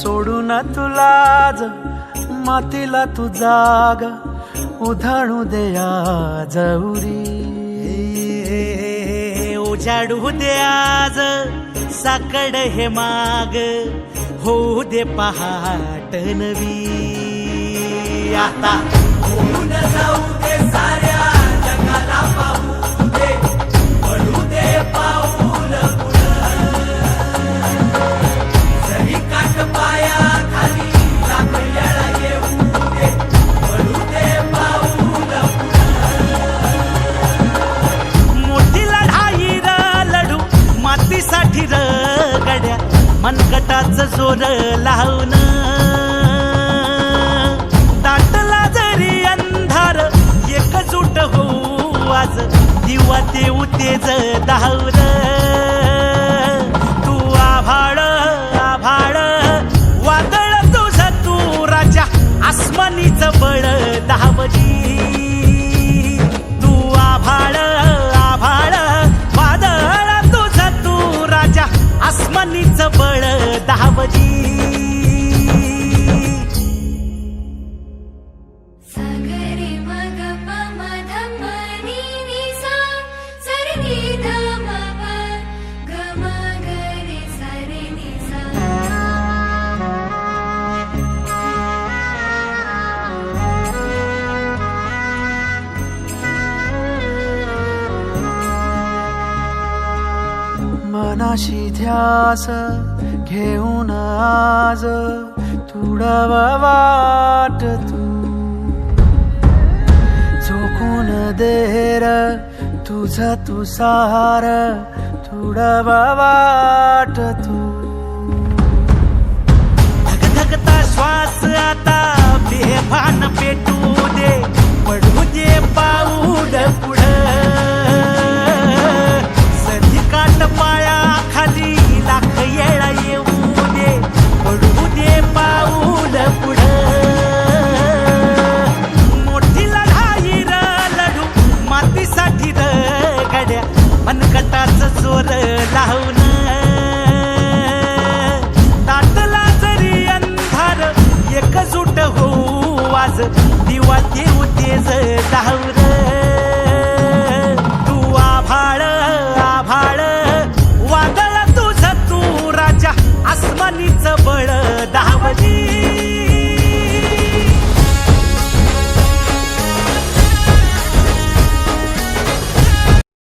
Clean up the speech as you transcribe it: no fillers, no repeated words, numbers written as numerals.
सोडून तुलाज मातीला तू जाग उधाणू दे आज उरी उजाडू दे आज साकड हे माग होऊ दे पहाट नवी आता होऊन जाऊ दे साऱ्या जगाला पाहू दे पडू दे पाऊल जरी काट पाया खाली लाख येळा येऊ दे पडू दे पाऊल मोठी लढाई र लढू मातीसाठी र गड्या मनगटाचं जोर लावून दाटला जरी अंधार एकजूट होऊ आज दिवा देऊ तेज धावर तू आभाळ आभाळ वादळ तुझं तू राजा आसमानीचं बळ धावजी तू आभाळ आभाळ वादळ तुझं तू राजा आसमानीचं बळ धावजी मनाशी ध्यास घेऊन आज तुडव वाट तू झोकून देर तुझ तू सार तुडव वाट तू धगधगता श्वास आता बेभान पेटू दे पडू दे पाऊल पुढं काट पाया खाली लाख येळा येऊ दे पडू दे पाऊल पुढं मोठी लढाई र लढू मातीसाठी र गड्या मनगटाचं जोर लावून दाटला जरी अंधार एकजूट होऊ आज दिवा देऊ तेज धावर तू आभाळ आभाळ वादळ तुझं तू राजा आसमानीचं बळ धावजी